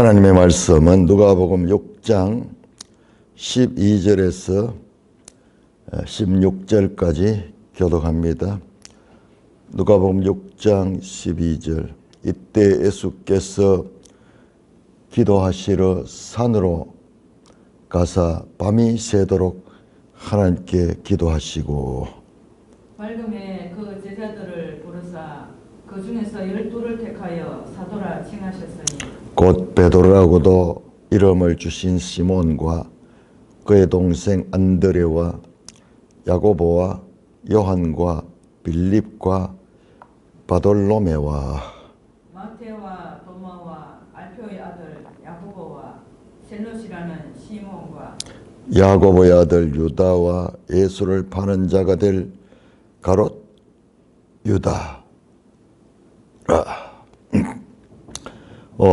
하나님의 말씀은 누가복음 6장 12절에서 16절까지 교독합니다. 누가복음 6장 12절. 이때 예수께서 기도하시러 산으로 가사 밤이 새도록 하나님께 기도하시고, 밝음에 그 제자들을 부르사 그 중에서 12를 택하여 사도라 칭하셨으니 곧 베드로라고도 이름을 주신 시몬과 그의 동생 안드레와 야고보와 요한과 빌립과 바돌로메와 마테와 도마와 알표의 아들 야고보와 셀롯이라는 시몬과 야고보의 아들 유다와 예수를 파는 자가 될 가롯 유다.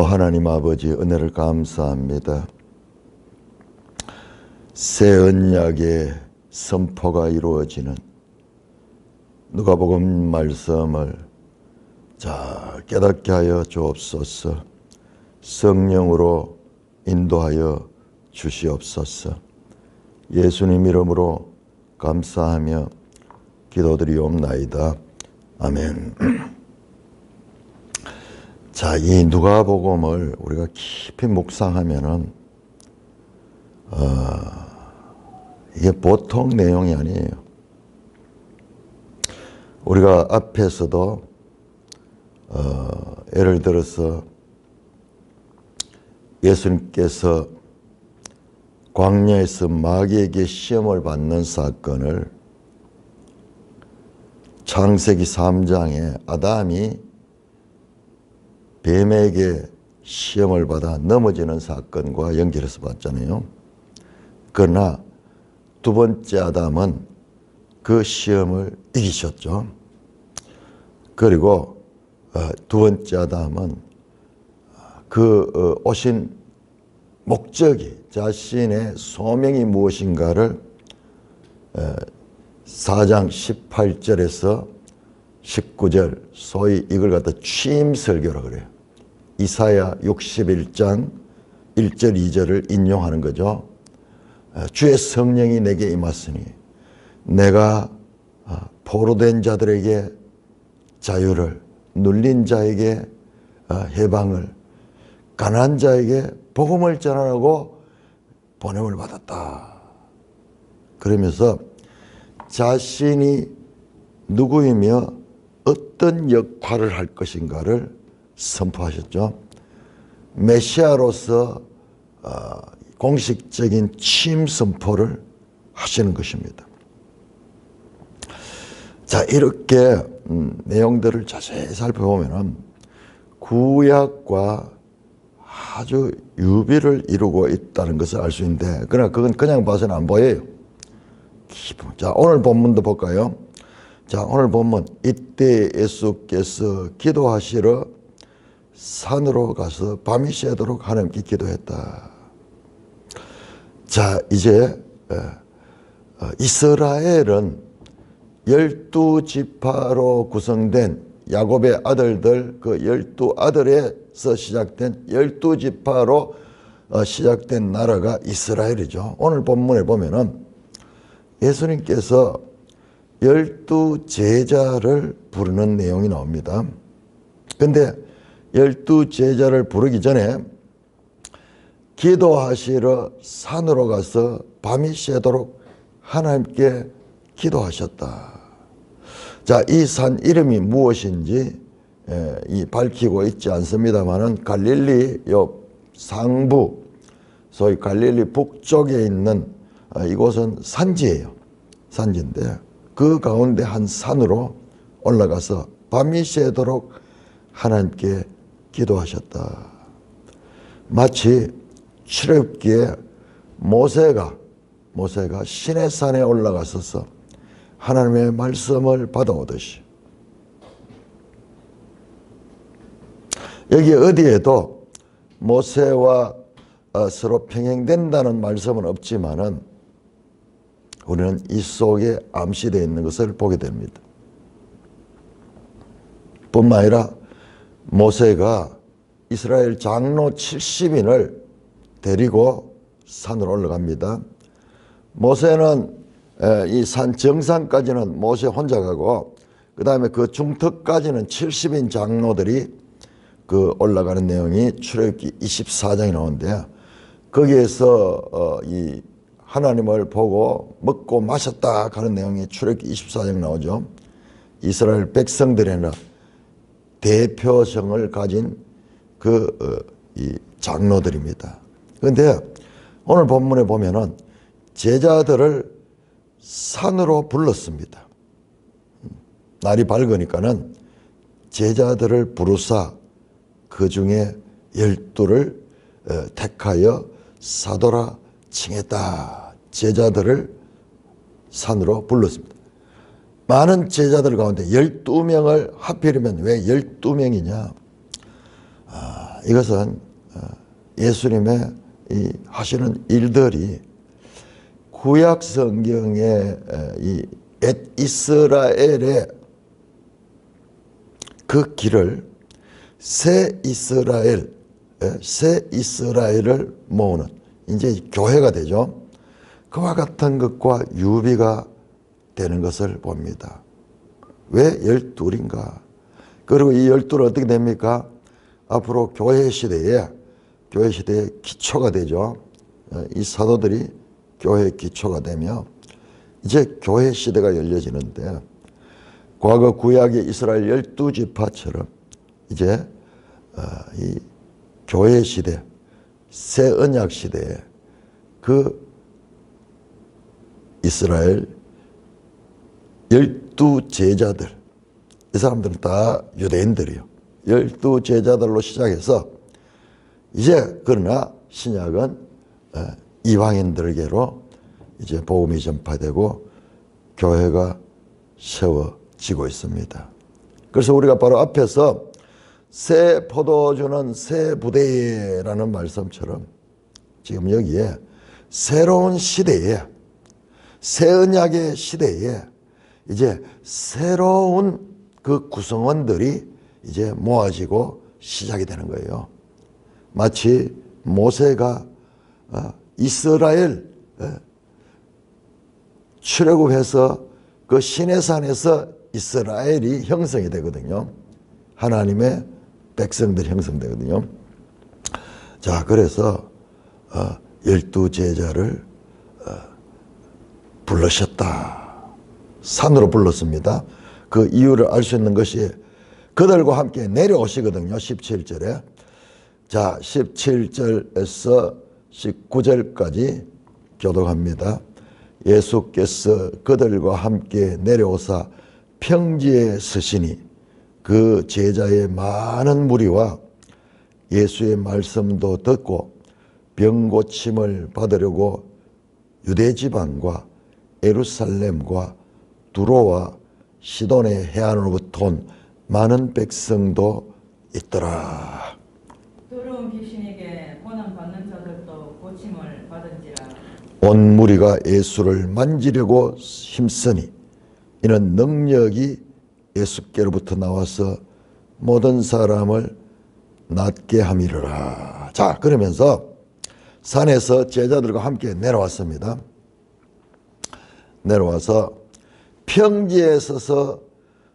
하나님 아버지, 은혜를 감사합니다. 새 언약의 선포가 이루어지는 누가복음 말씀을 잘 깨닫게 하여 주옵소서. 성령으로 인도하여 주시옵소서. 예수님 이름으로 감사하며 기도드리옵나이다. 아멘. 자, 이 누가복음을 우리가 깊이 묵상하면은 이게 보통 내용이 아니에요. 우리가 앞에서도 예를 들어서 예수님께서 광야에서 마귀에게 시험을 받는 사건을 창세기 3장에 아담이 뱀에게 시험을 받아 넘어지는 사건과 연결해서 봤잖아요. 그러나 두 번째 아담은 그 시험을 이기셨죠. 그리고 두 번째 아담은 그 오신 목적이, 자신의 소명이 무엇인가를 4장 18절에서 19절, 소위 이걸 갖다 취임설교라고 그래요. 이사야 61장 1절 2절을 인용하는 거죠. 주의 성령이 내게 임하시니 내가 포로된 자들에게 자유를, 눌린 자에게 해방을, 가난한 자에게 복음을 전하라고 보냄을 받았다. 그러면서 자신이 누구이며 어떤 역할을 할 것인가를 선포하셨죠. 메시아로서 공식적인 취임 선포를 하시는 것입니다. 자, 이렇게 내용들을 자세히 살펴보면 구약과 아주 유비를 이루고 있다는 것을 알 수 있는데, 그러나 그건 그냥 봐서는 안 보여요. 자, 오늘 본문도 볼까요? 자, 오늘 본문. 이때 예수께서 기도하시러 산으로 가서 밤이 새도록 하나님께 기도했다. 자, 이제 이스라엘은 12지파로 구성된 야곱의 아들들, 그 12아들에서 시작된 12지파로 시작된 나라가 이스라엘이죠. 오늘 본문에 보면은 예수님께서 12제자를 부르는 내용이 나옵니다. 근데 12제자를 부르기 전에 기도하시러 산으로 가서 밤이 새도록 하나님께 기도하셨다. 자, 이 산 이름이 무엇인지 밝히고 있지 않습니다만은 갈릴리 옆 상부, 소위 갈릴리 북쪽에 있는 이곳은 산지예요. 산지인데 그 가운데 한 산으로 올라가서 밤이 새도록 하나님께 기도하셨다. 마치 출애굽기에 모세가 시내산에 올라가서서 하나님의 말씀을 받아오듯이, 여기 어디에도 모세와 서로 평행된다는 말씀은 없지만은 우리는 이 속에 암시되어 있는 것을 보게 됩니다. 뿐만 아니라 모세가 이스라엘 장로 70인을 데리고 산으로 올라갑니다. 모세는 이 산 정상까지는 모세 혼자 가고 그 다음에 그 중턱까지는 70인 장로들이 그 올라가는 내용이 출애굽기 24장에 나오는데 거기에서 이 하나님을 보고 먹고 마셨다 하는 내용이 출애굽기 24장 나오죠. 이스라엘 백성들에는 대표성을 가진 이 장로들입니다. 그런데 오늘 본문에 보면은 제자들을 산으로 불렀습니다. 날이 밝으니까는 제자들을 부르사 그 중에 12를 택하여 사도라 칭했다. 제자들을 산으로 불렀습니다. 많은 제자들 가운데 12명을 하필이면 왜 12명이냐? 이것은 예수님의 이 하시는 일들이 구약 성경의 이 이스라엘의 그 길을 새 이스라엘을 모으는 이제 교회가 되죠. 그와 같은 것과 유비가 되는 것을 봅니다. 왜 12인가? 그리고 이 12는 어떻게 됩니까? 앞으로 교회 시대의 기초가 되죠. 이 사도들이 교회의 기초가 되며 이제 교회 시대가 열려지는데 과거 구약의 이스라엘 12지파처럼 이제 이 교회 시대, 새 언약 시대에 그 이스라엘 12제자들, 이 사람들은 다 유대인들이요. 12제자들로 시작해서 이제 그러나 신약은 이방인들에게로 이제 복음이 전파되고 교회가 세워지고 있습니다. 그래서 우리가 바로 앞에서 새 포도주는 새 부대라는 말씀처럼 지금 여기에 새로운 시대에 새 언약의 시대에 이제 새로운 그 구성원들이 이제 모아지고 시작이 되는 거예요. 마치 모세가 이스라엘 출애굽해서 그 시내산에서 이스라엘이 형성이 되거든요. 하나님의 백성들이 형성되거든요. 자, 그래서 12제자를 부르셨다. 산으로 불렀습니다. 그 이유를 알 수 있는 것이 그들과 함께 내려오시거든요. 17절에. 자, 17절에서 19절까지 교독합니다. 예수께서 그들과 함께 내려오사 평지에 서시니 그 제자의 많은 무리와 예수의 말씀도 듣고 병 고침을 받으려고 유대 지방과 예루살렘과 두로와 시돈의 해안으로부터 온 많은 백성도 있더라. 더러운 귀신에게 고난받는 자들도 고침을 받은지라. 온 무리가 예수를 만지려고 힘쓰니 이는 능력이 예수께로부터 나와서 모든 사람을 낫게 함이로라. 자, 그러면서 산에서 제자들과 함께 내려왔습니다. 내려와서 평지에 서서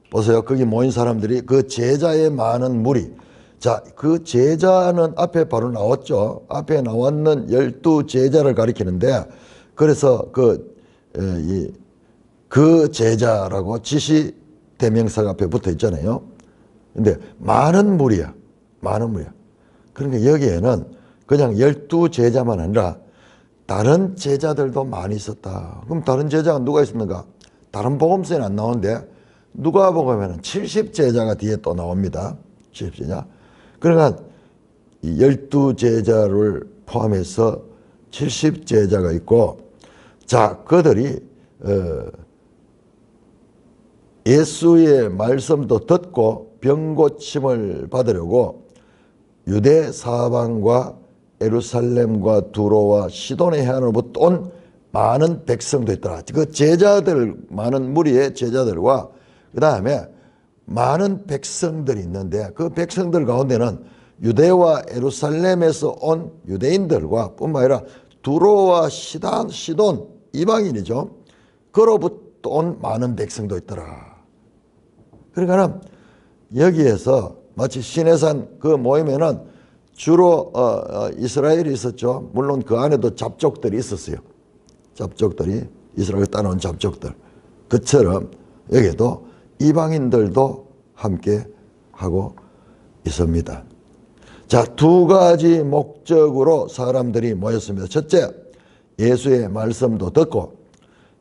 보세요. 거기 모인 사람들이 그 제자의 많은 무리. 자, 그 제자는 앞에 바로 나왔죠. 앞에 나왔는 12제자를 가리키는데 그래서 그 제자라고 지시 대명사가 앞에 붙어 있잖아요. 근데 많은 무리야. 많은 무리야. 그러니까 여기에는 그냥 12제자만 아니라 다른 제자들도 많이 있었다. 그럼 다른 제자가 누가 있었는가? 다른 복음서에는 안 나오는데 누가복음에는 70제자가 뒤에 또 나옵니다. 70제자. 그러니까 이 12제자를 포함해서 70제자가 있고, 자, 그들이 예수의 말씀도 듣고 병 고침을 받으려고 유대 사방과 예루살렘과 두로와 시돈의 해안으로부터 온 많은 백성도 있더라. 그 제자들, 많은 무리의 제자들과 그 다음에 많은 백성들이 있는데 그 백성들 가운데는 유대와 예루살렘에서 온 유대인들과 뿐만 아니라 두로와 시돈 이방인이죠. 그로부터 온 많은 백성도 있더라. 그러니까 여기에서 마치 시내산 그 모임에는 주로 이스라엘이 있었죠. 물론 그 안에도 잡족들이 있었어요. 잡족들이 이스라엘 따라온 잡족들. 그처럼 여기에도 이방인들도 함께 하고 있습니다. 자, 두 가지 목적으로 사람들이 모였습니다. 첫째, 예수의 말씀도 듣고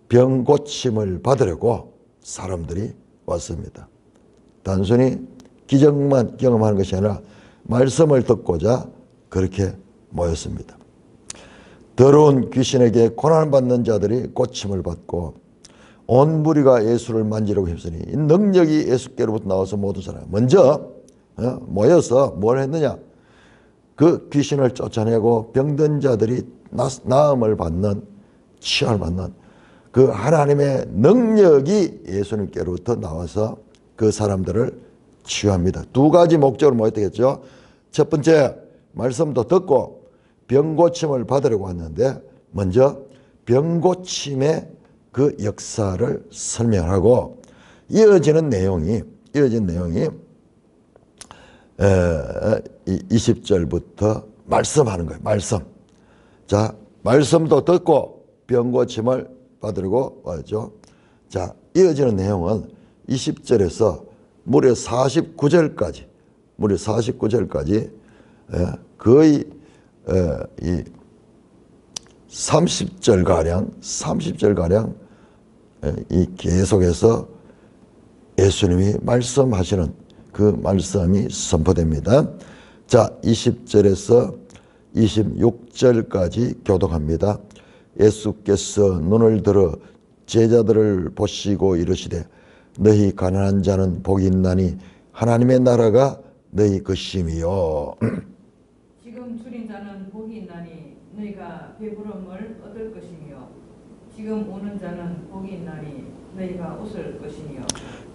병 고침을 받으려고 사람들이 왔습니다. 단순히 기적만 경험하는 것이 아니라 말씀을 듣고자 그렇게 모였습니다. 더러운 귀신에게 고난받는 자들이 고침을 받고 온 무리가 예수를 만지려고 힘쓰니 이 능력이 예수께로부터 나와서 모든 사람 먼저 모여서 뭘 했느냐? 그 귀신을 쫓아내고 병든 자들이 나음을 받는, 치유를 받는 그 하나님의 능력이 예수님께로부터 나와서 그 사람들을 치유합니다. 두 가지 목적으로 모였겠죠. 첫 번째, 말씀도 듣고 병 고침을 받으려고 왔는데 먼저 병 고침의 그 역사를 설명하고 이어지는 내용이 20절부터 말씀하는 거예요. 말씀. 자, 말씀도 듣고 병 고침을 받으려고 왔죠. 자, 이어지는 내용은 20절에서 무려 49절까지 거의 이 30절가량 이 계속해서 예수님이 말씀하시는 그 말씀이 선포됩니다. 자, 20절에서 26절까지 교독합니다. 예수께서 눈을 들어 제자들을 보시고 이르시되 너희 가난한 자는 복이 있나니 하나님의 나라가 너희 것임이요. 지금 줄인 자는 복이 있나니 너희가 배부름을 얻을 것이며 지금 오는 자는 복이 있나니 너희가 웃을 것이며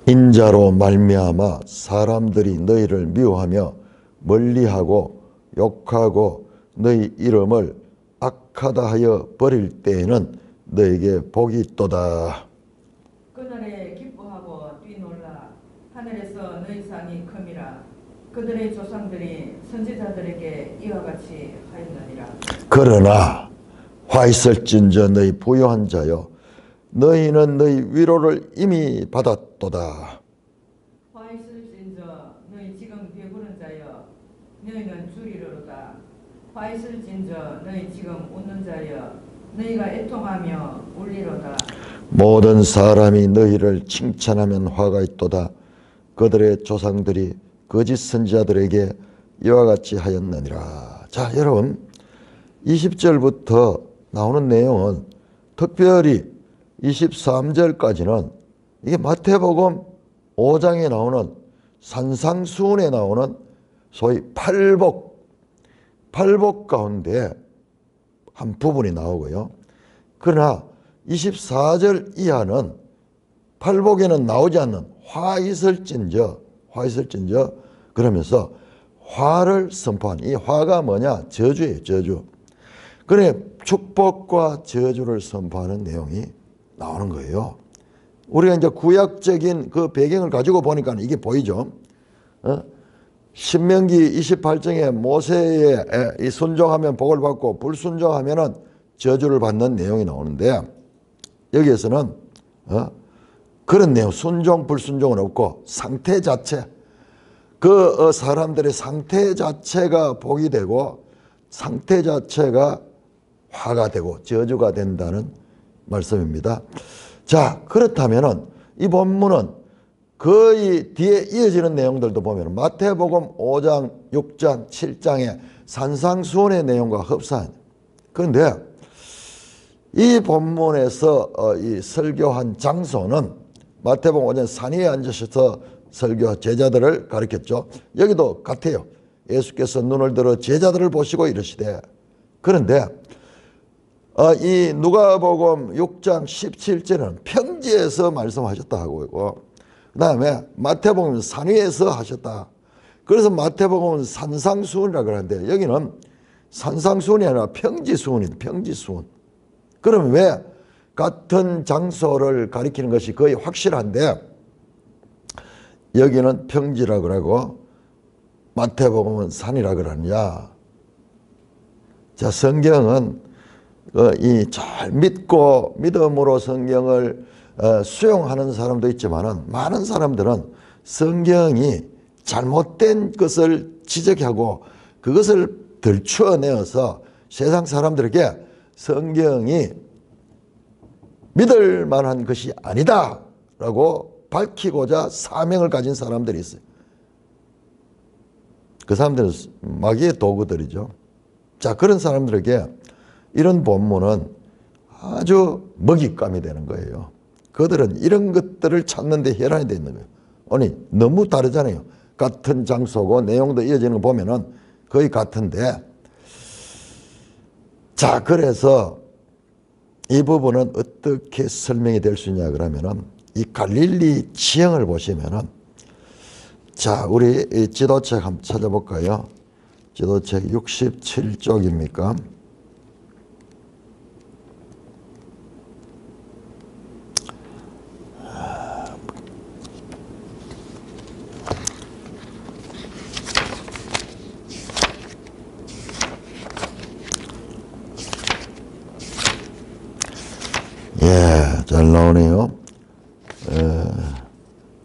인자로 말미암아 사람들이 너희를 미워하며 멀리하고 욕하고 너희 이름을 악하다 하여 버릴 때에는 너희에게 복이 있도다. 그날에 기뻐하고 뛰놀라 하늘에서 너희 상이 큼이라 그들의 조상들이 선지자들에게 이와 같이 하였느니라. 그러나 화 있을진저 너희 부요한 자여 너희는 너희 위로를 이미 받았도다. 화 있을진저 너희 지금 배부른 자여 너희는 줄이려로다. 화 있을진저 너희 지금 웃는 자여 너희가 애통하며 울리로다. 모든 사람이 너희를 칭찬하면 화가 있도다. 그들의 조상들이 거짓 선지자들에게 이와 같이 하였느니라. 자, 여러분 20절부터 나오는 내용은 특별히 23절까지는 이게 마태복음 5장에 나오는 산상수훈에 나오는 소위 팔복 가운데 한 부분이 나오고요. 그러나 24절 이하는 팔복에는 나오지 않는 화 있을진저 그러면서 화를 선포한 이 화가 뭐냐? 저주예요. 저주. 그래 축복과 저주를 선포하는 내용이 나오는 거예요. 우리가 이제 구약적인 그 배경을 가지고 보니까 이게 보이죠. 신명기 28장에 모세의 이 순종하면 복을 받고 불순종하면은 저주를 받는 내용이 나오는데 여기에서는 그런 내용, 순종 불순종은 없고 상태 자체, 그 사람들의 상태 자체가 복이 되고 상태 자체가 화가 되고 저주가 된다는 말씀입니다. 자, 그렇다면은 이 본문은 거의 뒤에 이어지는 내용들도 보면 마태복음 5장, 6장, 7장의 산상수훈의 내용과 흡사한. 그런데 이 본문에서 이 설교한 장소는 마태복음 5장 산 위에 앉으셔서 설교 제자들을 가르쳤죠. 여기도 같아요. 예수께서 눈을 들어 제자들을 보시고 이르시되. 그런데 이 누가복음 6장 17절은 평지에서 말씀하셨다 하고 있고 그 다음에 마태복음 산 위에서 하셨다. 그래서 마태복음은 산상수훈이라고 그러는데 여기는 산상수훈이 아니라 평지수훈이다. 평지수훈. 그럼 왜 같은 장소를 가리키는 것이 거의 확실한데 여기는 평지라고 그러고 마태복음은 산이라고 그러느냐. 자, 성경은 이 잘 믿고 믿음으로 성경을 수용하는 사람도 있지만은 많은 사람들은 성경이 잘못된 것을 지적하고 그것을 들추어내어서 세상 사람들에게 성경이 믿을 만한 것이 아니다라고 밝히고자 사명을 가진 사람들이 있어요. 그 사람들은 마귀의 도구들이죠. 자, 그런 사람들에게 이런 본문은 아주 먹잇감이 되는 거예요. 그들은 이런 것들을 찾는 데 혈안이 되어 있는 거예요. 아니, 너무 다르잖아요. 같은 장소고 내용도 이어지는 거 보면은 거의 같은데. 자, 그래서 이 부분은 어떻게 설명이 될 수 있냐 그러면은 이 갈릴리 지형을 보시면은 자, 우리 이 지도책 한번 찾아볼까요? 지도책 67쪽입니까? 예, 잘 나오네요.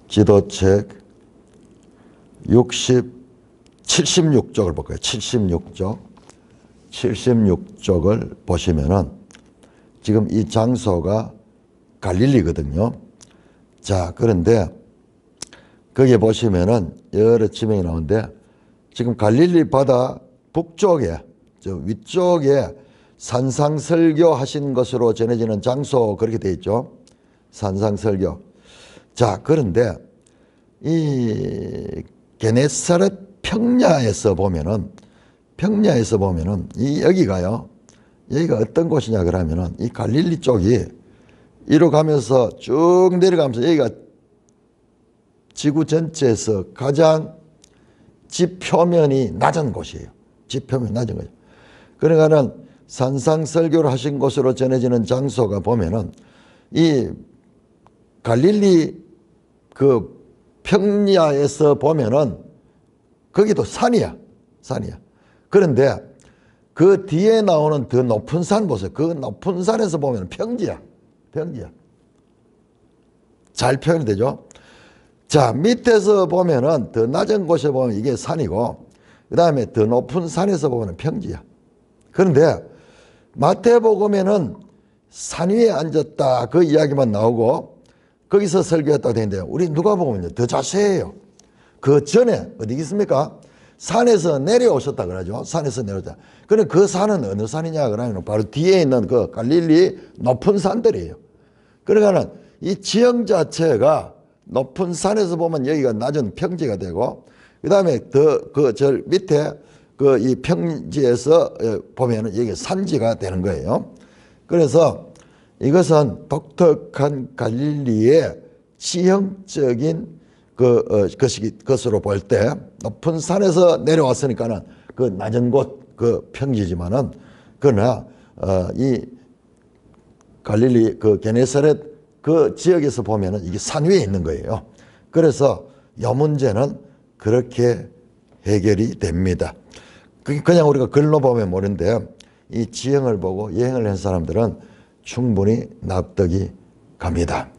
지도책 76쪽을 볼까요? 76쪽. 76쪽을 보시면은 지금 이 장소가 갈릴리거든요. 자, 그런데 거기에 보시면은 여러 지명이 나오는데 지금 갈릴리 바다 북쪽에, 저 위쪽에 산상설교 하신 것으로 전해지는 장소 그렇게 되어 있죠. 산상설교. 자, 그런데 이 게네사렛 평야에서 보면은 이 여기가요. 여기가 어떤 곳이냐 그러면은 이 갈릴리 쪽이 이로 가면서 쭉 내려가면서 여기가 지구 전체에서 가장 지표면이 낮은 곳이에요. 지표면이 낮은 거죠. 그러니까는 산상설교를 하신 곳으로 전해지는 장소가 보면은 이 갈릴리 그 평야에서 보면은 거기도 산이야. 그런데 그 뒤에 나오는 더 높은 산 보세요. 그 높은 산에서 보면 평지야. 잘 표현이 되죠? 자, 밑에서 보면은 더 낮은 곳에 보면 이게 산이고 그 다음에 더 높은 산에서 보면 평지야. 그런데 마태복음에는 산 위에 앉았다 그 이야기만 나오고 거기서 설교했다고 되는데요. 우리 누가복음은요 더 자세해요. 그 전에 어디 있습니까? 산에서 내려오셨다 그러죠. 산에서 내려오셨다. 그럼 그 산은 어느 산이냐 그러면 바로 뒤에 있는 그 갈릴리 높은 산들이에요. 그러니까는 이 지형 자체가 높은 산에서 보면 여기가 낮은 평지가 되고 그 다음에 저 밑에 그 이 평지에서 보면은 여기 산지가 되는 거예요. 그래서 이것은 독특한 갈릴리의 지형적인 것으로 볼 때 높은 산에서 내려왔으니까는 그 낮은 곳 그 평지지만은 그러나 이 갈릴리 그 게네사렛 그 지역에서 보면은 이게 산 위에 있는 거예요. 그래서 이 문제는 그렇게 해결이 됩니다. 그냥 우리가 글로 보면 모르는데 이 지형을 보고 여행을 한 사람들은 충분히 납득이 갑니다.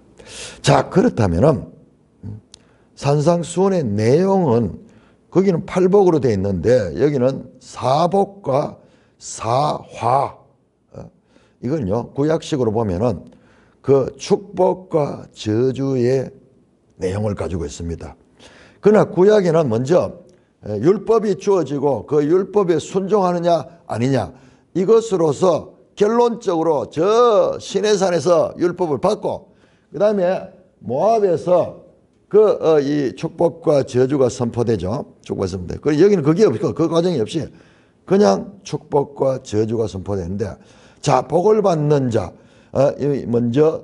자, 그렇다면은 산상수훈의 내용은 거기는 팔복으로 되어 있는데 여기는 사복과 사화. 이건요 구약식으로 보면은 그 축복과 저주의 내용을 가지고 있습니다. 그러나 구약에는 먼저 율법이 주어지고 그 율법에 순종하느냐 아니냐 이것으로서 결론적으로 저 시내산에서 율법을 받고 그 다음에 모압에서 이 축복과 저주가 선포되죠. 축복과 선포돼. 그리고 여기는 그게 없고 그 과정이 없이 그냥 축복과 저주가 선포되는데 자, 복을 받는 자 먼저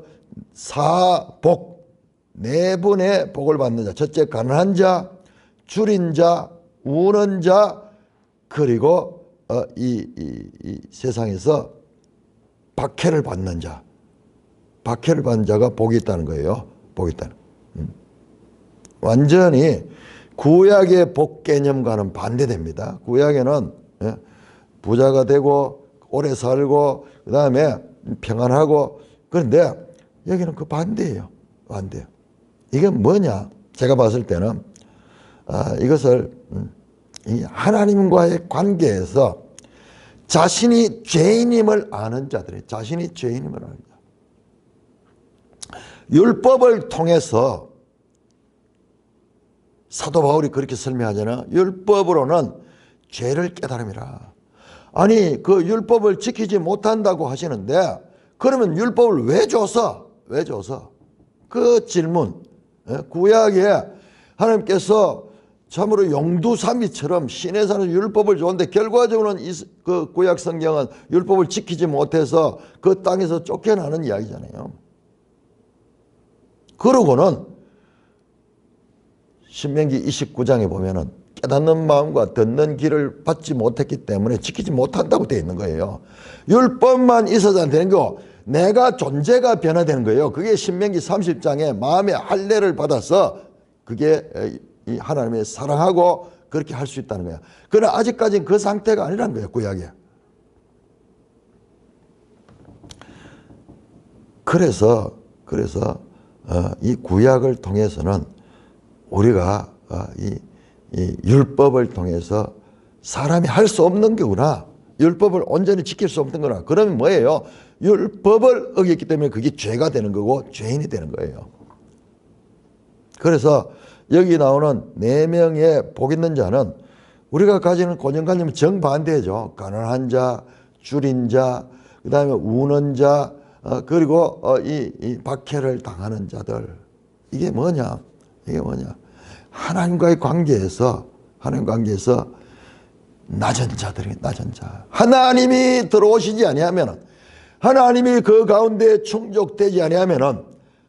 사복 네 분의 복을 받는 자. 첫째 가난한 자, 줄인 자, 우는 자, 그리고 이 세상에서 박해를 받는 자. 박해를 받는 자가 복이 있다는 거예요. 복이 있다는. 완전히 구약의 복 개념과는 반대됩니다. 구약에는 부자가 되고 오래 살고 그 다음에 평안하고, 그런데 여기는 그 반대예요. 반대예요. 이게 뭐냐? 제가 봤을 때는 이것을 이 하나님과의 관계에서 자신이 죄인임을 아는 자들이, 자신이 죄인임을 아는 자. 율법을 통해서 사도 바울이 그렇게 설명하잖아요. 율법으로는 죄를 깨달음이라. 아니, 그 율법을 지키지 못한다고 하시는데, 그러면 율법을 왜 줘서? 왜 줘서? 그 질문. 구약에 하나님께서 참으로 용두삼이처럼 신의 산에서 율법을 줬는데, 결과적으로는 그 구약 성경은 율법을 지키지 못해서 그 땅에서 쫓겨나는 이야기잖아요. 그러고는 신명기 29장에 보면은 깨닫는 마음과 듣는 귀를 받지 못했기 때문에 지키지 못한다고 되어 있는 거예요. 율법만 있어서 안 되는 거, 내가 존재가 변화되는 거예요. 그게 신명기 30장에 마음의 할례를 받아서 그게 하나님의 사랑하고 그렇게 할 수 있다는 거예요. 그러나 아직까지는 그 상태가 아니라는 거예요, 구약에. 그래서 이 구약을 통해서는 우리가 이 율법을 통해서 사람이 할 수 없는 거구나. 율법을 온전히 지킬 수 없는 거나. 그러면 뭐예요? 율법을 어겼기 때문에 그게 죄가 되는 거고 죄인이 되는 거예요. 그래서 여기 나오는 4명의 복 있는 자는 우리가 가지는 고정관념은 정반대죠. 가난한 자, 줄인 자, 그 다음에 우는 자, 그리고 이 박해를 당하는 자들. 이게 뭐냐? 이게 뭐냐? 하나님과의 관계에서 낮은 자들이, 낮은 자. 하나님이 들어오시지 아니하면은, 하나님이 그 가운데 충족되지 아니하면은,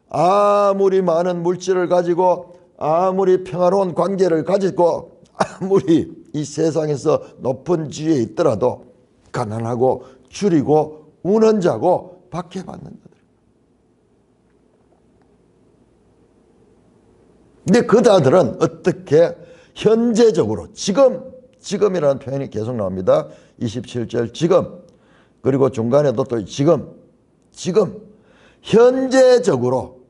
아무리 많은 물질을 가지고, 아무리 평화로운 관계를 가지고, 아무리 이 세상에서 높은 지위에 있더라도 가난하고 줄이고 우는 자고 박해받는 자들. 근데 그 자들은 어떻게 현재적으로 지금이라는 표현이 계속 나옵니다. 27절 지금, 그리고 중간에도 또 지금 현재적으로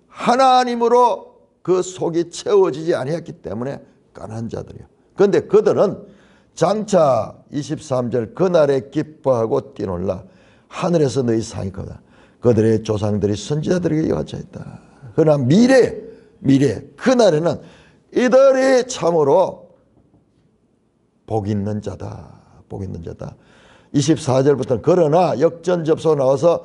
하나님으로 그 속이 채워지지 아니했기 때문에 가난한 자들이요. 그런데 그들은 장차 23절 그날에 기뻐하고 뛰놀라 하늘에서 너희 상이 크다. 그들의 조상들이 선지자들에게 여쭈어 있다. 그러나 미래 그날에는 이들이 참으로 복 있는 자다. 복 있는 자다. 24절부터는 그러나 역전접소 나와서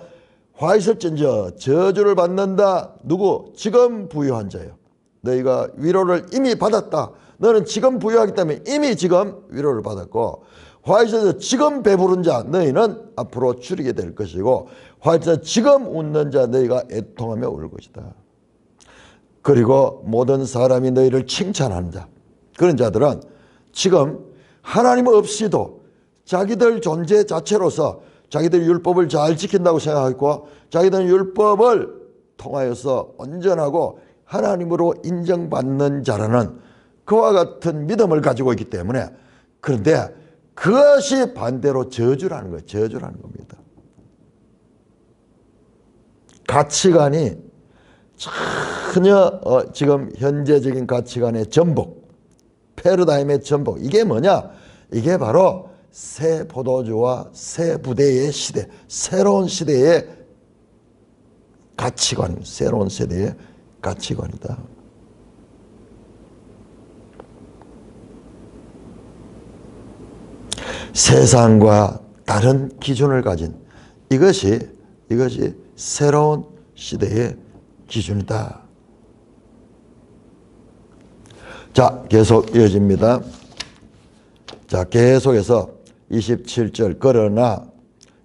화 있을진저 저주를 받는다. 누구? 지금 부유한 자요. 너희가 위로를 이미 받았다. 너는 지금 부유하기 때문에 이미 지금 위로를 받았고, 화 있어서 지금 배부른 자 너희는 앞으로 줄이게 될 것이고, 화 있어서 지금 웃는 자 너희가 애통하며 울 것이다. 그리고 모든 사람이 너희를 칭찬하는 자, 그런 자들은 지금 하나님 없이도 자기들 존재 자체로서 자기들 율법을 잘 지킨다고 생각하고, 자기들은 율법을 통하여서 온전하고 하나님으로 인정받는 자라는 그와 같은 믿음을 가지고 있기 때문에, 그런데 그것이 반대로 저주라는 거예요. 저주라는 겁니다. 가치관이 전혀 지금 현재적인 가치관의 전복, 패러다임의 전복, 이게 뭐냐? 이게 바로 새 포도주와 새 부대의 시대, 새로운 시대의 가치관, 새로운 세대의 가치관이다. 세상과 다른 기준을 가진 이것이 새로운 시대의 기준이다. 자, 계속 이어집니다. 자, 계속해서 27절 그러나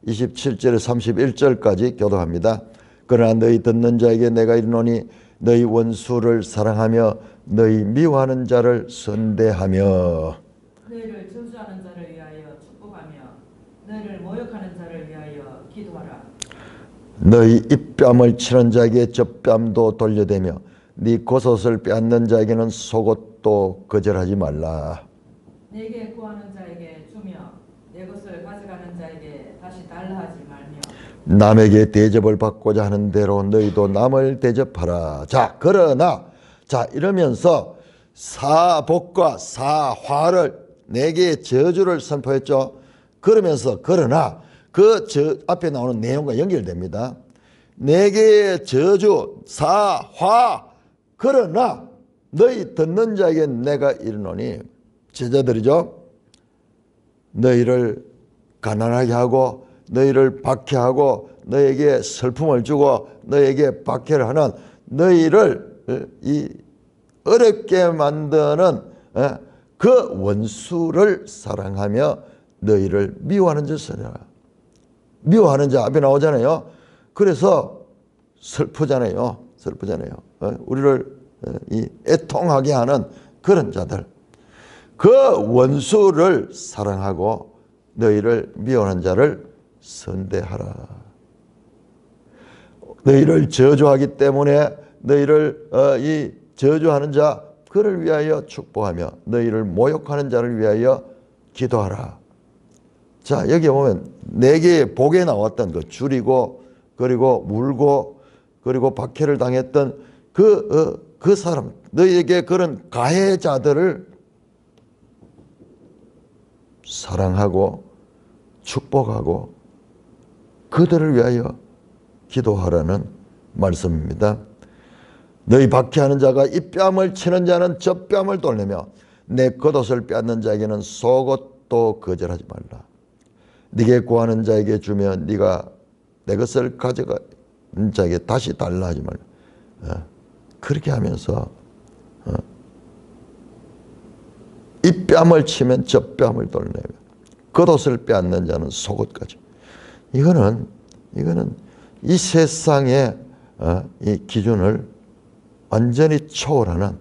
27절에 31절까지 교도합니다. 그러나 너희 듣는 자에게 내가 이르노니 너희 원수를 사랑하며 너희 미워하는 자를 선대하며 너희를 저주하는 자를 위하여 축복하며 너희를 모욕하는 자를 위하여 기도하라. 너희 입뺨을 치는 자에게 젖뺨도 돌려대며 네 겉옷을 빼앗는 자에게는 속옷도 거절하지 말라. 내게 구하는 자에게 주며 내 것을 가져가는 자에게 다시 달라 하지 말며 남에게 대접을 받고자 하는 대로 너희도 남을 대접하라. 자, 그러나 자 이러면서 사복과 사화를 네 개의 저주를 선포했죠. 그러면서 그러나 그 앞에 나오는 내용과 연결됩니다. 네 개의 저주 사화 그러나 너희 듣는 자에게 내가 이르노니 제자들이죠. 너희를 가난하게 하고 너희를 박해하고 너에게 슬픔을 주고 너에게 박해를 하는 너희를 이 어렵게 만드는 그 원수를 사랑하며 너희를 미워하는 자를 선하라. 미워하는 자 앞에 나오잖아요. 그래서 슬프잖아요. 우리를 애통하게 하는 그런 자들. 그 원수를 사랑하고 너희를 미워하는 자를 선대하라. 너희를 저주하기 때문에 너희를 이 저주하는 자 그를 위하여 축복하며 너희를 모욕하는 자를 위하여 기도하라. 자 여기 보면 네 개의 복에 나왔던 그 줄이고 그리고 물고 그리고 박해를 당했던 그 사람 너희에게 그런 가해자들을 사랑하고 축복하고 그들을 위하여 기도하라는 말씀입니다. 너희 박해하는 자가 이 뺨을 치는 자는 저 뺨을 돌리며 내 겉옷을 빼앗는 자에게는 속옷도 거절하지 말라. 네게 구하는 자에게 주며 네가 내 것을 가져가는 자에게 다시 달라 하지 말라. 그렇게 하면서 이 뺨을 치면 저 뺨을 돌리며 겉옷을 빼앗는 자는 속옷까지. 이거는 이 세상의 이 기준을 완전히 초월하는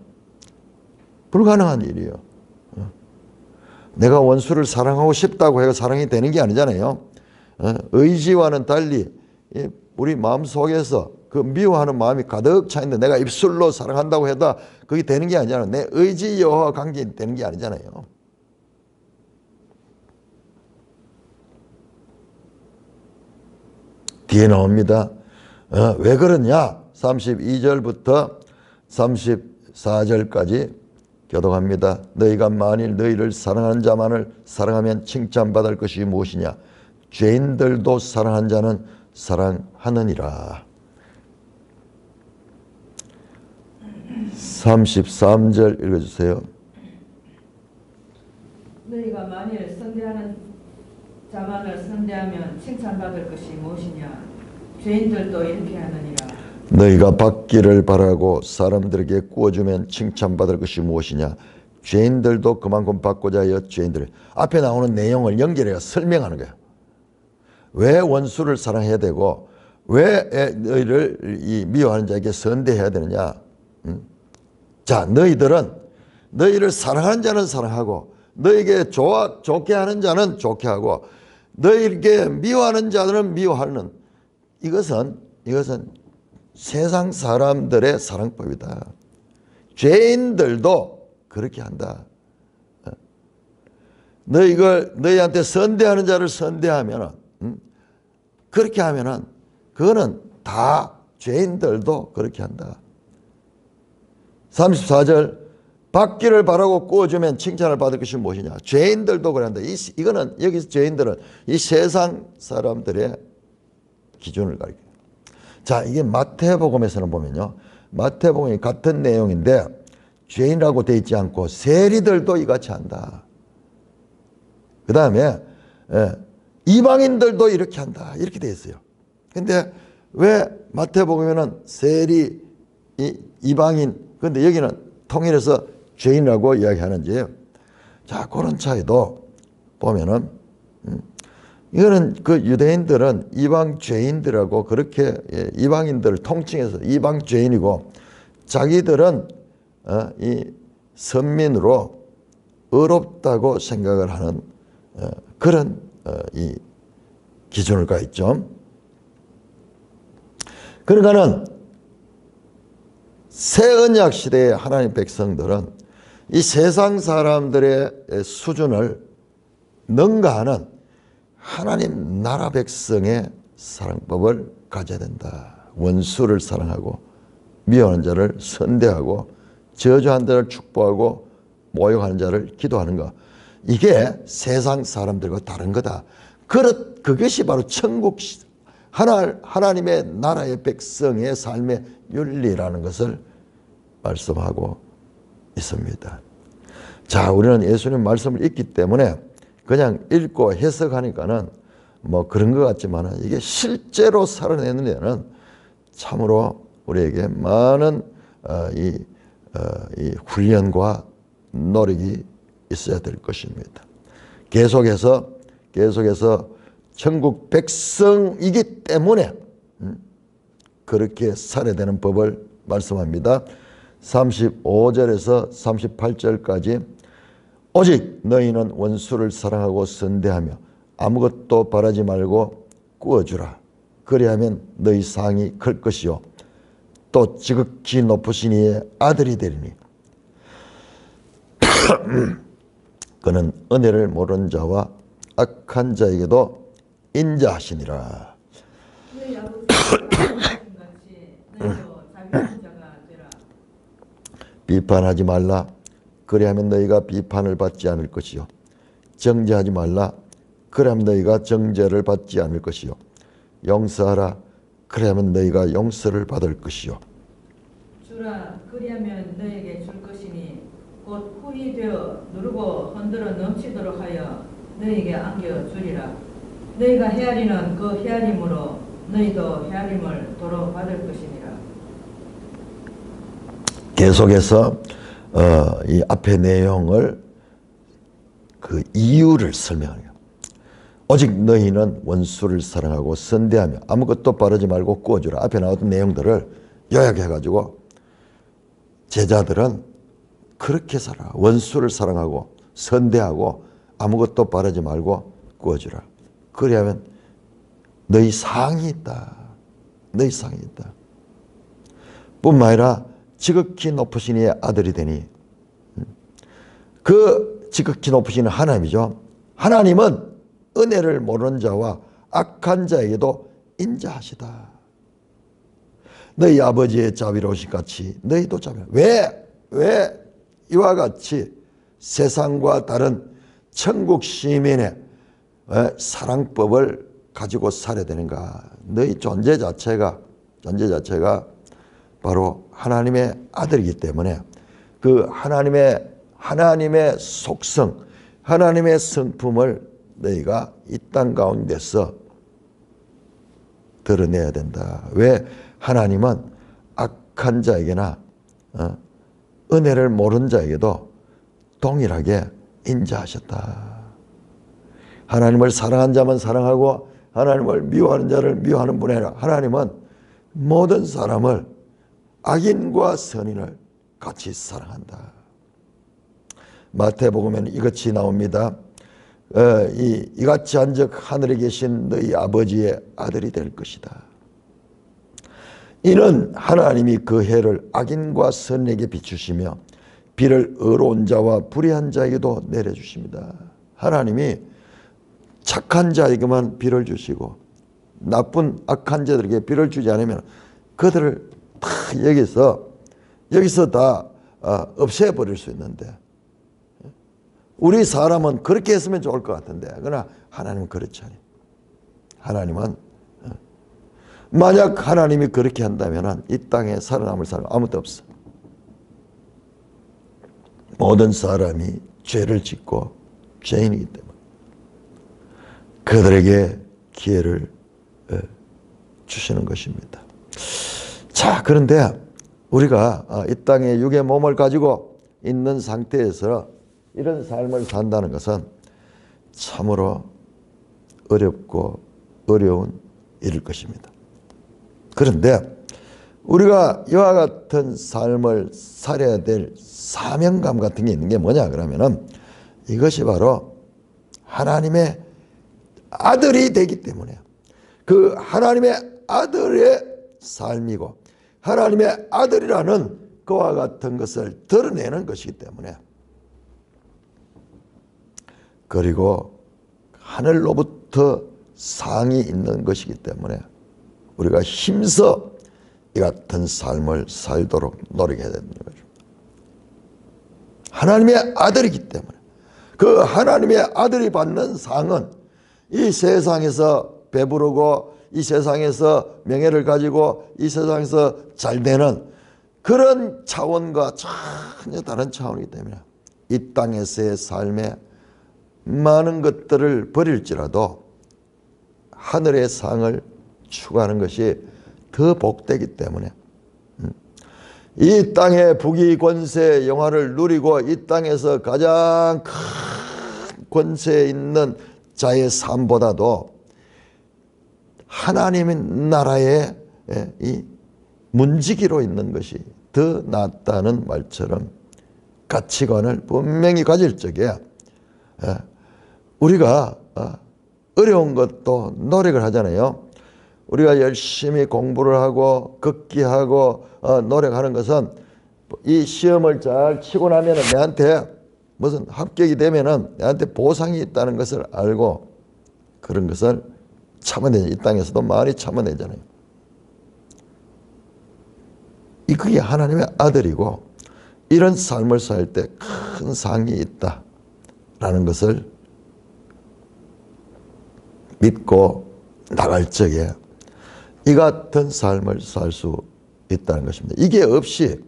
불가능한 일이에요. 내가 원수를 사랑하고 싶다고 해서 사랑이 되는 게 아니잖아요. 의지와는 달리 우리 마음속에서 그 미워하는 마음이 가득 차 있는데 내가 입술로 사랑한다고 해도 그게 되는 게 아니잖아요. 내 의지 여호와 관계 되는 게 아니잖아요. 뒤에 나옵니다. 왜 그러냐? 32절부터 34절까지 교독합니다. 너희가 만일 너희를 사랑하는 자만을 사랑하면 칭찬받을 것이 무엇이냐? 죄인들도 사랑한 자는 사랑하느니라. 33절 읽어주세요. 너희가 만일 선대하는 자만을 선대하면 칭찬받을 것이 무엇이냐? 죄인들도 이렇게 하느니라. 너희가 받기를 바라고 사람들에게 구워주면 칭찬받을 것이 무엇이냐? 죄인들도 그만큼 받고자 하여 죄인들. 앞에 나오는 내용을 연결해서 설명하는 거야. 왜 원수를 사랑해야 되고 왜 너희를 이 미워하는 자에게 선대해야 되느냐? 자, 너희를 사랑하는 자는 사랑하고 너희에게 좋게 하는 자는 좋게 하고 너희에게 미워하는 자들은 미워하는 이것은 세상 사람들의 사랑법이다. 죄인들도 그렇게 한다. 너희한테 선대하는 자를 선대하면은 그렇게 하면은 그거는 다 죄인들도 그렇게 한다. 34절 받기를 바라고 구워주면 칭찬을 받을 것이 무엇이냐? 죄인들도 그래 한다. 이거는 여기서 죄인들은 이 세상 사람들의 기준을 가리켜요. 자, 이게 마태복음에서는 보면요. 마태복음이 같은 내용인데 죄인이라고 되어 있지 않고 세리들도 이같이 한다. 그 다음에 이방인들도 이렇게 한다. 이렇게 되어 있어요. 근데 왜 마태복음에는 세리, 이방인, 근데 여기는 통일해서 죄인이라고 이야기하는지. 자, 그런 차이도 보면은 이거는 그 유대인들은 이방 죄인들하고 그렇게 이방인들을 통칭해서 이방 죄인이고 자기들은 이 선민으로 의롭다고 생각을 하는 그런 이 기준을 가 있죠. 그러니까는 새 언약 시대의 하나님 백성들은 이 세상 사람들의 수준을 능가하는 하나님 나라 백성의 사랑법을 가져야 된다. 원수를 사랑하고 미워하는 자를 선대하고 저주하는 자를 축복하고 모욕하는 자를 기도하는 것. 이게 세상 사람들과 다른 거다. 그것이 바로 천국 하나님의 나라의 백성의 삶의 윤리라는 것을 말씀하고 있습니다. 자, 우리는 예수님 말씀을 읽기 때문에 그냥 읽고 해석하니까는 뭐 그런 것 같지만 이게 실제로 살아내는 데는 참으로 우리에게 많은 이 훈련과 노력이 있어야 될 것입니다. 계속해서 천국 백성이기 때문에 그렇게 살아야 되는 법을 말씀합니다. 35절에서 38절까지 오직 너희는 원수를 사랑하고 선대하며 아무것도 바라지 말고 꾸어주라. 그리하면 너희 상이 클 것이요 또 지극히 높으신 이의 아들이 되리니 그는 은혜를 모르는 자와 악한 자에게도 인자하시니라. 너희 아버지가 같이 너희도 자비로운 자가 되라. 비판하지 말라. 그리하면 너희가 비판을 받지 않을 것이요 정죄하지 말라. 그리하면 너희가 정죄를 받지 않을 것이요 용서하라. 그리하면 너희가 용서를 받을 것이요 주라. 그리하면 너에게 줄 것이니 곧 후히 되어 누르고 흔들어 넘치도록 하여 너에게 안겨 주리라. 너희가 헤아리는 그 헤아림으로 너희도 헤아림을 도로 받을 것이니라. 계속해서 이 앞의 내용을 그 이유를 설명해요. 오직 너희는 원수를 사랑하고 선대하며 아무것도 바르지 말고 꾸어주라. 앞에 나왔던 내용들을 요약해가지고 제자들은 그렇게 살아. 원수를 사랑하고 선대하고 아무것도 바르지 말고 꾸어주라. 그리하면 너희 상이 있다. 너희 상이 있다. 뿐만 아니라 지극히 높으신 이의 아들이 되니 그 지극히 높으신 하나님이죠. 하나님은 은혜를 모르는 자와 악한 자에게도 인자하시다. 너희 아버지의 자비로우신 같이 너희도 자비로워. 왜 이와 같이 세상과 다른 천국 시민의 사랑법을 가지고 살아야 되는가? 너희 존재 자체가 바로 하나님의 아들이기 때문에 그 하나님의 속성, 하나님의 성품을 너희가 이 땅 가운데서 드러내야 된다. 왜? 하나님은 악한 자에게나 은혜를 모르는 자에게도 동일하게 인자하셨다. 하나님을 사랑한 자만 사랑하고 하나님을 미워하는 자를 미워하는 분이 아니라 하나님은 모든 사람을 악인과 선인을 같이 사랑한다. 마태복음에는 이같이 나옵니다. 이같이 한즉 하늘에 계신 너희 아버지의 아들이 될 것이다. 이는 하나님이 그 해를 악인과 선인에게 비추시며 비를 의로운 자와 불의한 자에게도 내려주십니다. 하나님이 착한 자에게만 비를 주시고 나쁜 악한 자들에게 비를 주지 않으면 그들을 다 여기서 다 없애버릴 수 있는데 우리 사람은 그렇게 했으면 좋을 것 같은데 그러나 하나님은 그렇지 않아요. 하나님은 만약 하나님이 그렇게 한다면 이 땅에 살아남을 사람 아무도 없어. 모든 사람이 죄를 짓고 죄인이기 때문에 그들에게 기회를 주시는 것입니다. 자, 그런데 우리가 이 땅에 육의 몸을 가지고 있는 상태에서 이런 삶을 산다는 것은 참으로 어렵고 어려운 일일 것입니다. 그런데 우리가 이와 같은 삶을 살아야 될 사명감 같은 게 있는 게 뭐냐 그러면은 이것이 바로 하나님의 아들이 되기 때문에 그 하나님의 아들의 삶이고 하나님의 아들이라는 그와 같은 것을 드러내는 것이기 때문에 그리고 하늘로부터 상이 있는 것이기 때문에 우리가 힘써 이 같은 삶을 살도록 노력해야 되는 거죠. 하나님의 아들이기 때문에 그 하나님의 아들이 받는 상은 이 세상에서 배부르고 이 세상에서 명예를 가지고 이 세상에서 잘 되는 그런 차원과 전혀 다른 차원이기 때문에 이 땅에서의 삶에 많은 것들을 버릴지라도 하늘의 상을 추구하는 것이 더 복되기 때문에 이 땅의 부귀 권세 영화를 누리고 이 땅에서 가장 큰 권세에 있는 자의 삶보다도 하나님의 나라의 이 문지기로 있는 것이 더 낫다는 말처럼 가치관을 분명히 가질 적에 우리가 어려운 것도 노력을 하잖아요. 우리가 열심히 공부를 하고 극기하고 노력하는 것은 이 시험을 잘 치고 나면 내한테 무슨 합격이 되면은 내한테 보상이 있다는 것을 알고 그런 것을 참아내죠. 이 땅에서도 많이 참아내잖아요. 그게 하나님의 아들이고 이런 삶을 살 때 큰 상이 있다라는 것을 믿고 나갈 적에 이 같은 삶을 살 수 있다는 것입니다. 이게 없이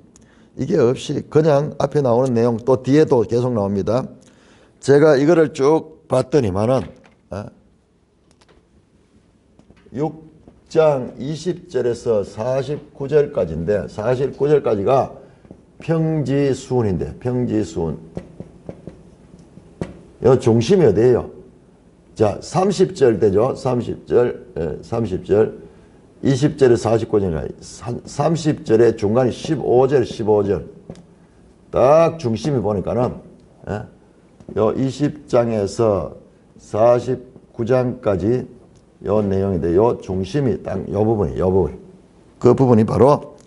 그냥 앞에 나오는 내용 또 뒤에도 계속 나옵니다. 제가 이거를 쭉 봤더니만은 6장 20절에서 49절까지인데 49절까지가 평지수훈인데 평지수훈 이 중심이 어디예요? 자 30절 되죠. 30절 20절에 49절이나 30절의 중간이 15절 딱 중심이 보니까는 요 20장에서 49장까지 요 내용인데 요 중심이 딱 요 부분 그 부분이 바로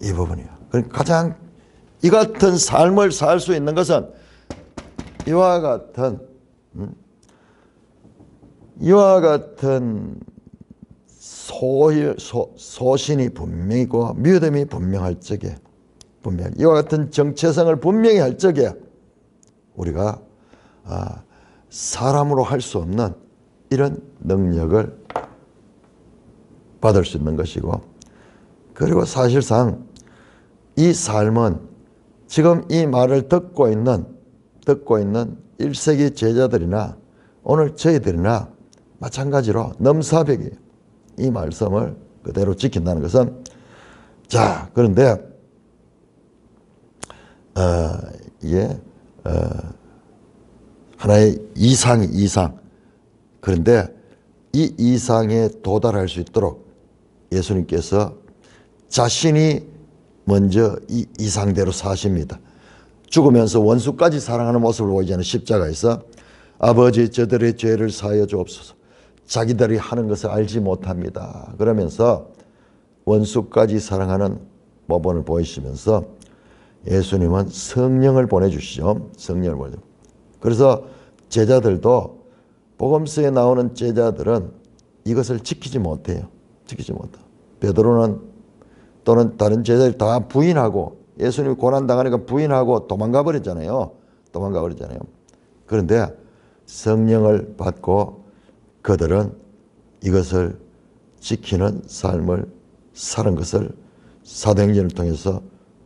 이 부분이에요. 그러니까 가장 이 같은 삶을 살 수 있는 것은 이와 같은 소신이 분명히 있고 믿음이 분명할 적에 이와 같은 정체성을 분명히 할 적에 우리가 사람으로 할 수 없는 이런 능력을 받을 수 있는 것이고 그리고 사실상 이 삶은 지금 이 말을 듣고 있는 1세기 제자들이나 오늘 저희들이나 마찬가지로 넘사벽이에요. 이 말씀을 그대로 지킨다는 것은 자 그런데 이게 하나의 이상 그런데 이 이상에 도달할 수 있도록 예수님께서 자신이 먼저 이 이상대로 사십니다. 죽으면서 원수까지 사랑하는 모습을 보이자는 십자가에서 아버지 저들의 죄를 사하여 주옵소서 자기들이 하는 것을 알지 못합니다. 그러면서 원수까지 사랑하는 모범을 보이시면서 예수님은 성령을 보내주시죠. 성령을 보내주시죠. 그래서 제자들도 복음서에 나오는 제자들은 이것을 지키지 못해요. 베드로는 또는 다른 제자들 다 부인하고 예수님이 고난당하니까 부인하고 도망가 버렸잖아요. 그런데 성령을 받고 그들은 이것을 지키는 삶을 사는 것을 사도행전을 통해서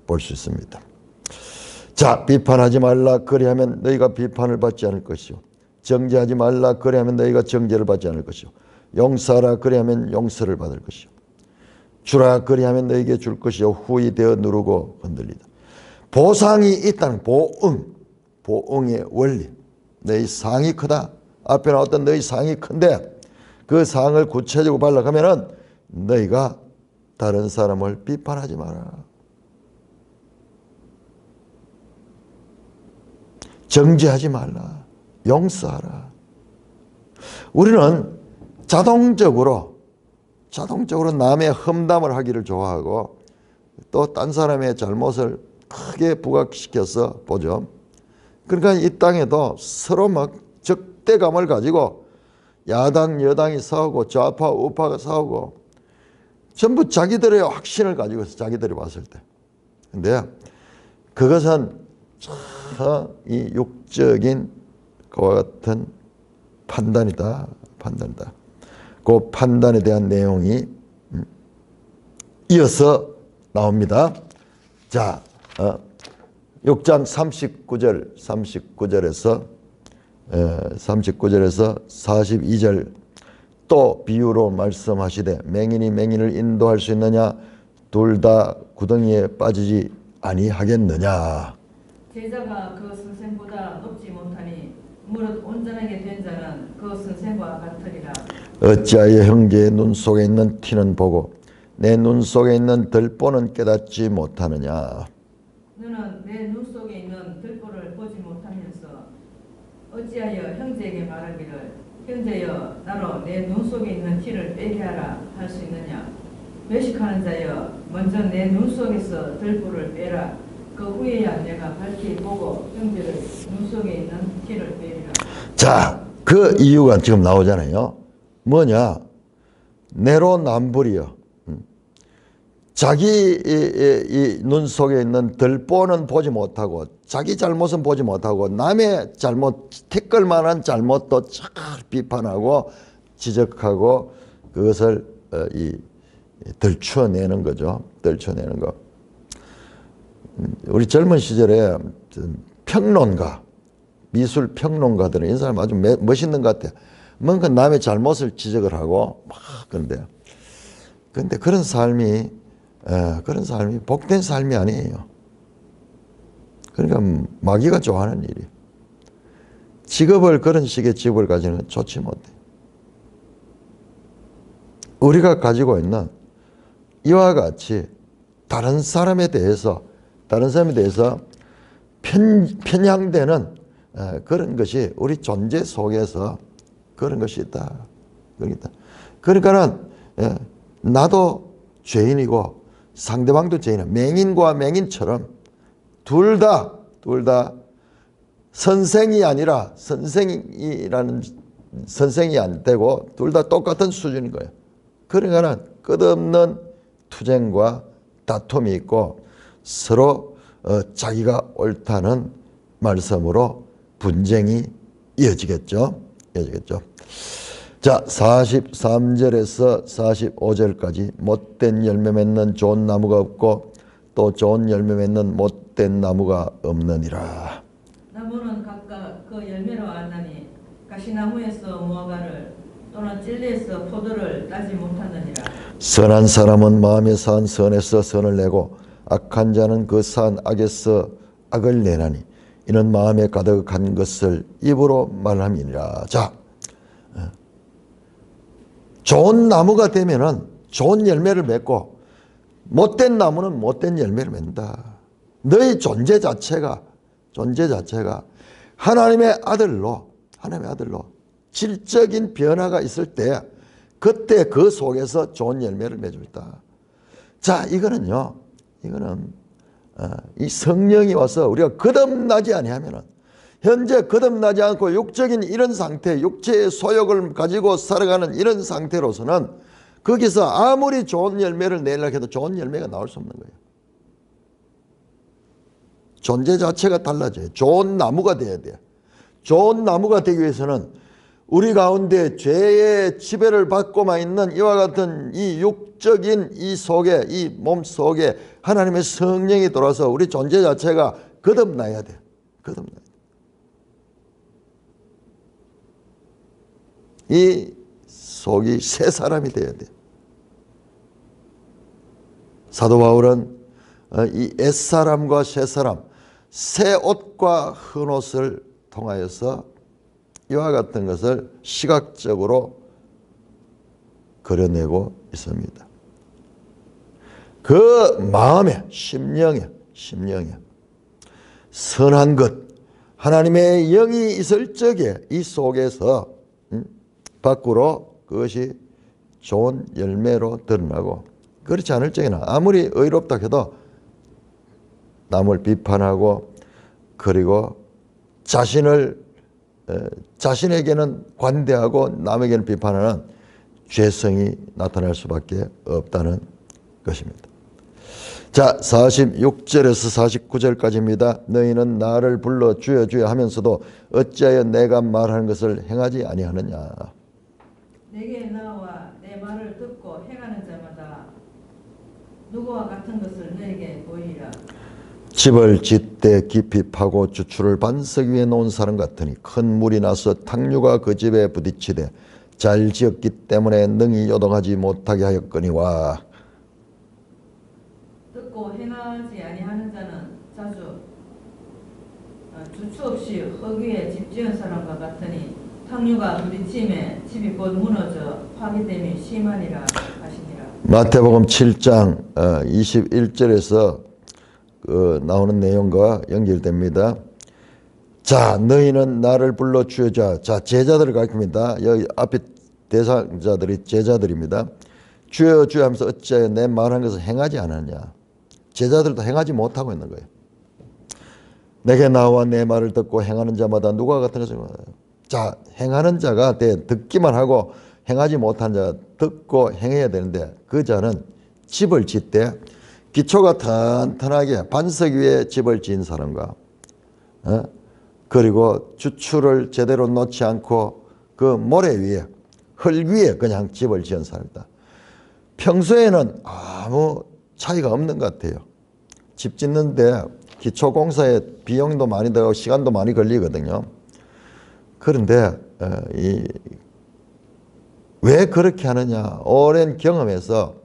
볼 수 있습니다. 자, 비판하지 말라 그리하면 너희가 비판을 받지 않을 것이요 정죄하지 말라 그리하면 너희가 정죄를 받지 않을 것이요 용서하라 그리하면 용서를 받을 것이요 주라 그리하면 너희에게 줄 것이요 후히 되어 누르고 흔들리다. 보상이 있다는 보응의 원리. 너희 상이 크다. 앞에 나왔던 너희 상이 큰데 그 상을 구체적으로 발락하면은 너희가 다른 사람을 비판하지 마라. 정죄하지 말라. 용서하라. 우리는 자동적으로 남의 험담을 하기를 좋아하고 또 딴 사람의 잘못을 크게 부각시켜서 보죠. 그러니까 이 땅에도 서로 막 적대감을 가지고 야당 여당이 싸우고 좌파 우파가 싸우고 전부 자기들의 확신을 가지고 있어. 자기들이 봤을 때. 근데 그것은 이 육적인 그와 같은 판단이다. 그 판단에 대한 내용이 이어서 나옵니다. 자, 6장 39절에서 42절 또 비유로 말씀하시되 맹인이 맹인을 인도할 수 있느냐? 둘 다 구덩이에 빠지지 아니하겠느냐? 제자가 그 선생보다 높지 못하니 무릇 온전하게 된 자는 그 선생과 같으리라. 어찌하여 형제의 눈 속에 있는 티는 보고 내 눈 속에 있는 들보는 깨닫지 못하느냐? 너는 내 눈 속에 있는 들보를 보지 못하면서 어찌하여 형제에게 말하기를 형제여 나로 내 눈 속에 있는 티를 빼게 하라 할 수 있느냐? 외식하는 자여 먼저 내 눈 속에서 들보를 빼라. 그 후에야 내가 밝히 보고 형제를 눈 속에 있는 티를 빼리라. 자, 그 이유가 지금 나오잖아요. 뭐냐? 내로남불이요. 자기 눈 속에 있는 들보는 보지 못하고 자기 잘못은 보지 못하고 남의 잘못, 티끌 만한 잘못도 잘 비판하고 지적하고 그것을 들추어내는 거죠. 들추어내는 거. 우리 젊은 시절에 평론가, 미술 평론가들은 이 사람 아주 멋있는 것 같아요. 뭔가 남의 잘못을 지적을 하고 막 그런데요. 그런데 그런 삶이 복된 삶이 아니에요. 그러니까 마귀가 좋아하는 일이에요. 그런 식의 직업을 가지는 건 좋지 못해. 우리가 가지고 있는 이와 같이 다른 사람에 대해서 편향되는 그런 것이 우리 존재 속에서 그런 것이 있다. 그러니까는 나도 죄인이고 상대방도 죄인이야. 맹인과 맹인처럼 둘 다 선생이 아니라 선생이 안 되고 둘 다 똑같은 수준인 거예요. 그러니까는 끝없는 투쟁과 다툼이 있고 서로 자기가 옳다는 말씀으로 분쟁이 이어지겠죠. 자, 43절에서 45절까지 못된 열매 맺는 좋은 나무가 없고 또 좋은 열매 맺는 못된 나무가 없느니라. 나무는 각각 그 열매로 알나니 가시나무에서 무화과를 또는 찔레에서 포도를 따지 못하느니라. 선한 사람은 마음에 산 선에서 선을 내고 악한 자는 그 산 악에서 악을 내나니 이는 마음에 가득한 것을 입으로 말함이니라. 자, 좋은 나무가 되면은 좋은 열매를 맺고 못된 나무는 못된 열매를 맺는다. 너희 존재 자체가 하나님의 아들로 질적인 변화가 있을 때 그때 그 속에서 좋은 열매를 맺을다. 자, 이거는 이 성령이 와서 우리가 거듭나지 아니하면은 현재 거듭나지 않고 육적인 이런 상태, 육체의 소욕을 가지고 살아가는 이런 상태로서는 거기서 아무리 좋은 열매를 내려고 해도 좋은 열매가 나올 수 없는 거예요. 존재 자체가 달라져요. 좋은 나무가 돼야 돼요. 좋은 나무가 되기 위해서는 우리 가운데 죄의 지배를 받고만 있는 이와 같은 이 육적인 이 몸 속에 하나님의 성령이 들어와서 우리 존재 자체가 거듭나야 돼요. 이 속이 새 사람이 돼야 돼요. 사도 바울은 이 옛사람과 새사람, 새 옷과 흠 옷을 통하여서 이와 같은 것을 시각적으로 그려내고 있습니다. 그 마음에 심령에 선한 것, 하나님의 영이 있을 적에 이 속에서 밖으로 그것이 좋은 열매로 드러나고, 그렇지 않을 적에는 아무리 의롭다 해도 남을 비판하고, 그리고 자신에게는 관대하고 남에게는 비판하는 죄성이 나타날 수밖에 없다는 것입니다. 자, 46절에서 49절까지입니다. 너희는 나를 불러 주여 주여 하면서도 어찌하여 내가 말하는 것을 행하지 아니하느냐. 내게 나와 내 말을 듣고 행하는 자마다 누구와 같은 것을 너에게 보이리라. 집을 짓되 깊이 파고 주추를 반석 위에 놓은 사람 같으니 큰 물이 나서 탕류가 그 집에 부딪히되 잘 지었기 때문에 능히 요동하지 못하게 하였거니와. 듣고 행하지 아니하는 자는 자주 주추 없이 흙 위에 집 지은 사람과 같으니 탕류가 부딪힘에 집이 곧 무너져 파괴됨이 심하니라 하시니라. 마태복음 7장 21절에서 나오는 내용과 연결됩니다. 자, 너희는 나를 불러 주여. 자, 제자들을 가르칩니다. 여기 앞에 대상자들이 제자들입니다. 주여 주여 하면서 어찌하여 내 말한 것을 행하지 않았냐. 제자들도 행하지 못하고 있는 거예요. 내게 나와 내 말을 듣고 행하는 자마다 누가 같은 것을. 자, 행하는 자가 듣기만 하고 행하지 못한 자, 듣고 행해야 되는데, 그 자는 집을 짓되 기초가 탄탄하게 반석 위에 집을 지은 사람과 그리고 주추를 제대로 놓지 않고 그 모래 위에 흙 위에 그냥 집을 지은 사람이다. 평소에는 아무 차이가 없는 것 같아요. 집 짓는데 기초 공사에 비용도 많이 들어가고 시간도 많이 걸리거든요. 그런데 왜 그렇게 하느냐. 오랜 경험에서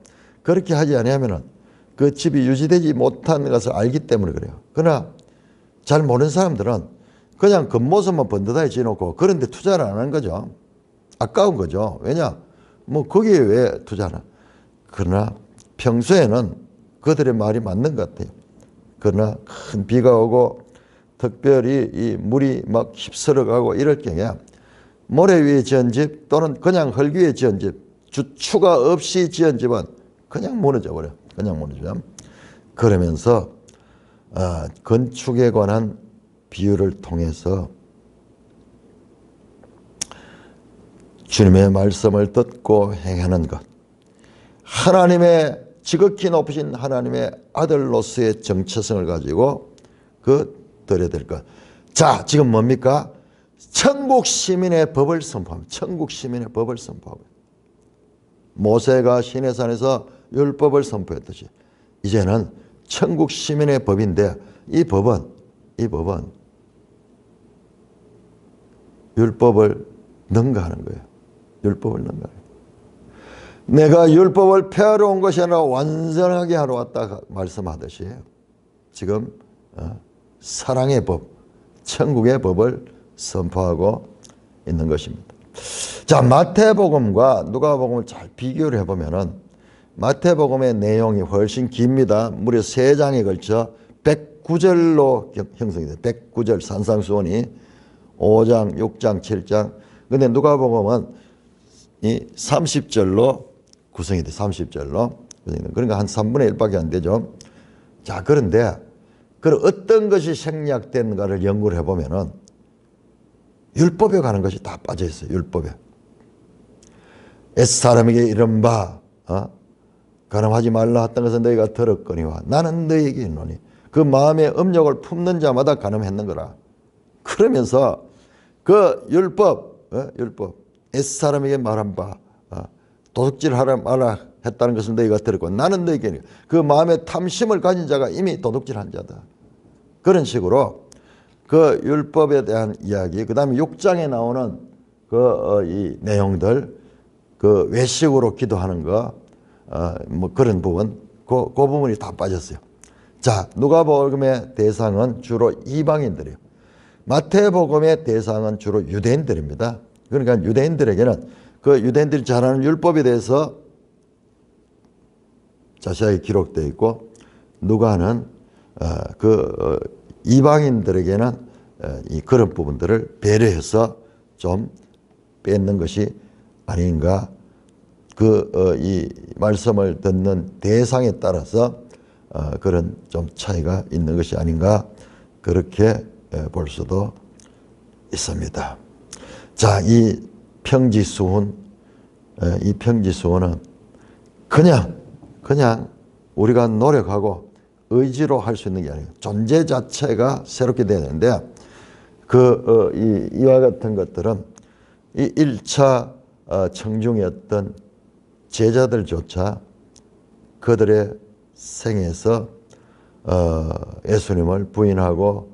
그렇게 하지 않으면은 그 집이 유지되지 못한 것을 알기 때문에 그래요. 그러나 잘 모르는 사람들은 그냥 겉모습만 번듯하게 지어놓고 그런 데 투자를 안 하는 거죠. 아까운 거죠. 왜냐? 뭐 거기에 왜 투자하나? 그러나 평소에는 그들의 말이 맞는 것 같아요. 그러나 큰 비가 오고 특별히 이 물이 막 휩쓸어가고 이럴 경우에 모래 위에 지은 집 또는 그냥 흙 위에 지은 집, 주추가 없이 지은 집은 그냥 무너져 버려. 그냥 무너져. 그러면서 건축에 관한 비유를 통해서 주님의 말씀을 듣고 행하는 것, 하나님의 지극히 높으신 하나님의 아들로서의 정체성을 가지고 드려야 될 것. 자, 지금 뭡니까? 천국 시민의 법을 선포합니다. 천국 시민의 법을 선포하고, 모세가 시내산에서 율법을 선포했듯이 이제는 천국 시민의 법인데, 이 법은 율법을 능가하는 거예요. 율법을 능가해요. 내가 율법을 폐하러 온 것이 아니라 완전하게 하러 왔다 말씀하듯이 지금 사랑의 법, 천국의 법을 선포하고 있는 것입니다. 자, 마태복음과 누가복음을 잘 비교를 해보면은 마태복음의 내용이 훨씬 깁니다. 무려 3장에 걸쳐 109절로 형성이 돼요. 109절 산상수훈이 5장, 6장, 7장. 근데 누가복음은 이 30절로 구성이 돼요. 30절로. 그러니까 한 3분의 1밖에 안 되죠. 자, 그런데 그럼 어떤 것이 생략되는가를 연구를 해보면은 율법에 관한 것이 다 빠져 있어요. 율법에. 옛사람에게 이른 바 간음하지 말라 했던 것은 너희가 들었거니와 나는 너희에게 이르노니 그 마음의 음욕을 품는 자마다 간음했는 거라. 그러면서 그 율법 옛사람에게 말한 바 도둑질하라 말라 했다는 것은 너희가 들었고 나는 너희에게 그 마음의 탐심을 가진 자가 이미 도둑질한 자다. 그런 식으로 그 율법에 대한 이야기, 그 다음에 6장에 나오는 이 내용들, 그 외식으로 기도하는 거, 뭐 그런 부분, 그 부분이 다 빠졌어요. 자, 누가복음의 대상은 주로 이방인들이에요. 마태복음의 대상은 주로 유대인들입니다. 그러니까 유대인들에게는 그 유대인들이 잘 아는 율법에 대해서 자세하게 기록되어 있고 누가는 이방인들에게는 이 그런 부분들을 배려해서 좀 뺏는 것이 아닌가. 이 말씀을 듣는 대상에 따라서 그런 좀 차이가 있는 것이 아닌가. 그렇게 볼 수도 있습니다. 자, 이 평지수훈은 그냥 우리가 노력하고 의지로 할 수 있는 게 아니에요. 존재 자체가 새롭게 되는데 이와 같은 것들은 이 1차 청중이었던 제자들조차 그들의 생에서 예수님을 부인하고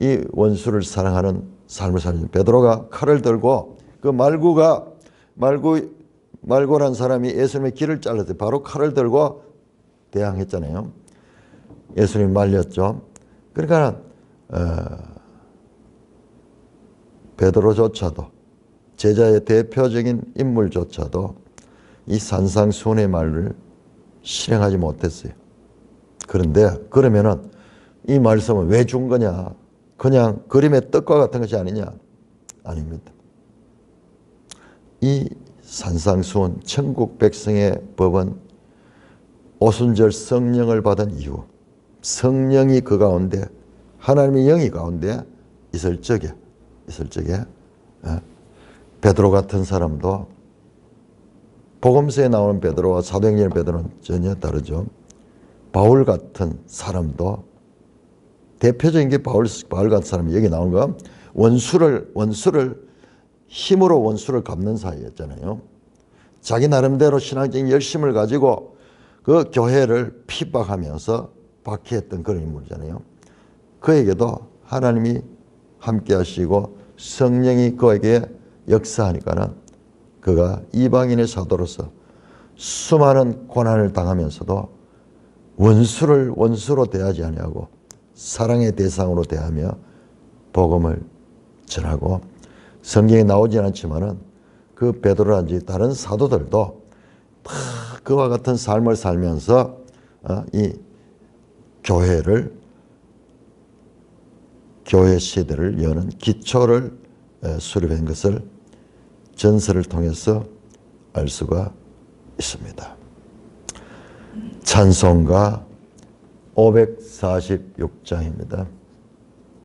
이 원수를 사랑하는 삶을 살는 베드로가 칼을 들고 그 말고란 사람이 예수님의 길을 잘랐을 때 바로 칼을 들고 대항했잖아요. 예수님 말렸죠. 그러니까 베드로조차도 제자의 대표적인 인물조차도 이 산상수훈의 말을 실행하지 못했어요. 그런데 그러면은 이 말씀은 왜 준 거냐? 그냥 그림의 떡과 같은 것이 아니냐? 아닙니다. 이 산상수훈 천국 백성의 법은 오순절 성령을 받은 이후 성령이 그 가운데 하나님의 영이 가운데 있을 적에 베드로 같은 사람도 복음서에 나오는 베드로와 사도행전의 베드로는 전혀 다르죠. 바울 같은 사람도 대표적인 게 바울 같은 사람이 여기 나오는 거 힘으로 원수를 갚는 사이였잖아요. 자기 나름대로 신앙적인 열심을 가지고 그 교회를 핍박하면서 박해했던 그런 인물이잖아요. 그에게도 하나님이 함께 하시고 성령이 그에게 역사하니까는 그가 이방인의 사도로서 수많은 고난을 당하면서도 원수를 원수로 대하지 아니하고 사랑의 대상으로 대하며 복음을 전하고 성경에 나오진 않지만은 그 베드로라든지 다른 사도들도 다 그와 같은 삶을 살면서 이 교회 시대를 여는 기초를 수립한 것을 전설을 통해서 알 수가 있습니다. 찬송가 546장입니다.